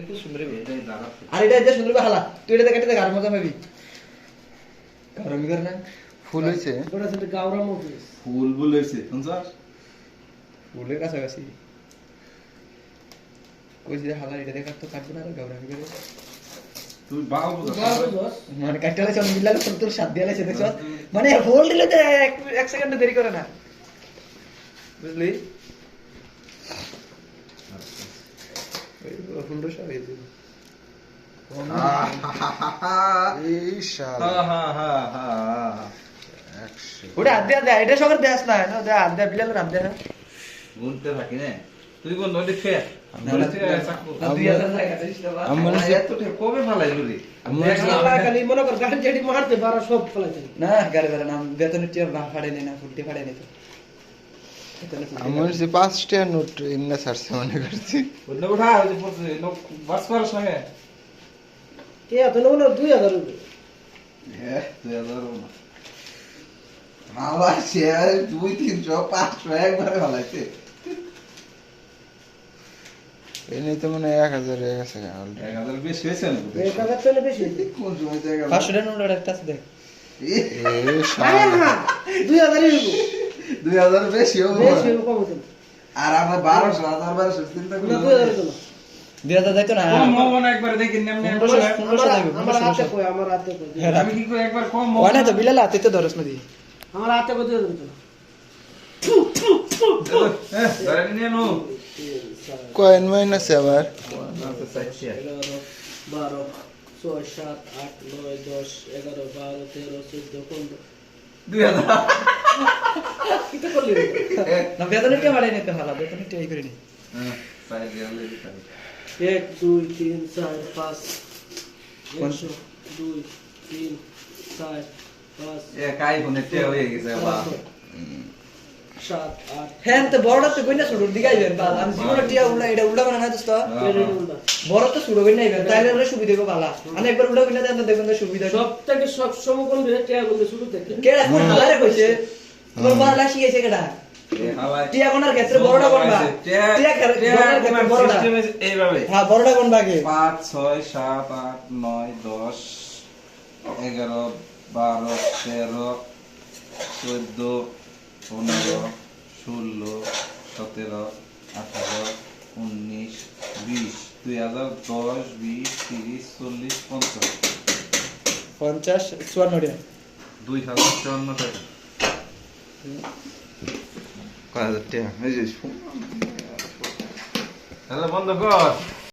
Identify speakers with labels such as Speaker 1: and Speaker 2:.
Speaker 1: খুব সুন্দর আর এটা যে সুন্দর হালা তুই এটা কেটে গার মজা পাবি গরম কর না
Speaker 2: ফুল হইছে
Speaker 3: ওটা সেটা গাওরা মতো
Speaker 4: ফুল ফুল হইছে শুনছস
Speaker 1: ফুলের কাছাকাছি ওই যে হালা এটা দেখা তো কাটবে না গরম করে
Speaker 4: তুই বাও বুঝছ
Speaker 1: মানে কাটলে চল মিলালে তোর সাথ দিয়ে লাইছে দেখছ মানে হোল দিলে তো এক সেকেন্ড দেরি করে না বুঝলি ওই ফুলটা সব এই যে
Speaker 2: এই শালা
Speaker 4: হা হা হা হা
Speaker 1: ওটা আদ্যা দে এটা সবার দেশ না না দে আদ্যা বিলালের আদ্যা
Speaker 4: গুনতে থাকি না তুই কোন নদী ফের বলে তুই চাকু
Speaker 1: 2000 টাকা দিস না
Speaker 2: আমার
Speaker 4: এত কবে ফালাইলো রে
Speaker 3: আল্লাহ খালি মনে কর গাড়ি জেডি মারতে পারা সব ফলাইছে
Speaker 1: না গাড়ি বেরা নাম বেতনের টিয়ার না ফাড়ে না ফুলটি ফাড়ে না তো
Speaker 2: আমার যে 5 টাকা নোট ইন্না ছাড়ছে মনে করছি
Speaker 4: বন্ধ উঠা ওই যে পড়ছে বাস করার সঙ্গে
Speaker 3: কে এত না 2000 রুপি
Speaker 4: তুই আদার না আমার শেয়ার 2-300 500 একবারে ফালাইছে
Speaker 2: এনে তো মনে 1000 হয়ে গেছে অলরেডি
Speaker 4: 1000 বেশি হয়েছে না
Speaker 3: এই টাকা চলে বেশি
Speaker 4: কোন সময় জায়গা
Speaker 1: 500 টাকা নোট একটা আছে দেখ
Speaker 2: এই
Speaker 3: আরে
Speaker 2: শালা
Speaker 3: না 2000 রুপি
Speaker 4: 2000 বেশি হবে
Speaker 3: বেশি কম হতো
Speaker 4: আর আমরা 1200 চিন্তা করি
Speaker 3: না 2000 তো না
Speaker 1: 2000 যাইতো না
Speaker 4: কম হবে না একবার দেখি নেমনে
Speaker 1: 1500 যাইবো
Speaker 3: আমার হাতে কই আমার হাতে কই
Speaker 4: আমি কি করে একবার কম
Speaker 1: ওই না তো বিলাল হাতে তো ধরস না দি
Speaker 3: আমার হাতে কই 2000 তো না
Speaker 4: ধরে নিয়ে নো
Speaker 2: কয়েন মাইনাস আবার
Speaker 3: 11 12 6 7 8 9 10 11 12 13 14 15
Speaker 4: 2000
Speaker 3: কিটা করলি
Speaker 1: না বেতনের টিয়া ফাড়ে নিতে হালা বেতনের টিয়া করে নি
Speaker 4: হ্যাঁ পাই গেল
Speaker 3: 1 2 3 4 5 1 2 3 4 5
Speaker 4: এ কাই ফোনে তে হয়ে গেছে বাবা
Speaker 3: 7 8
Speaker 1: হ্যাঁ তো বড়টা তো কইনা শুরুর দিকে আইবেন বাল আমি জীবনে টিয়া উল্টা এটা উল্টা বানা না দোস্ত বড় তো শুরু কইনা আইবেন তাইলে ওরা সুবিধা হবে বালা আমি একবার উল্টা কইনা দেন তো দেখবেন তো সুবিধা
Speaker 3: সব থেকে সব সমকোণ ধরে টিয়া বলতে শুরু থেকে
Speaker 1: কেডা কোন হালারে কইছে তোর বালা শিখেছে কেডা টিয়া কোনার ক্ষেত্রে বড়টা কোনবা টিয়া কোনার ক্ষেত্রে বড়টা
Speaker 4: এইভাবে
Speaker 1: হ্যাঁ বড়টা কোনবা কে
Speaker 4: 5 6 7 8 9 10 11 12 13 14 15 16 17 18 19 20 2010 20 30 40 50
Speaker 1: 50 54 টাকা
Speaker 4: 2054 টাকা কয় টাকা এই যে হ্যালো বন্ধ কর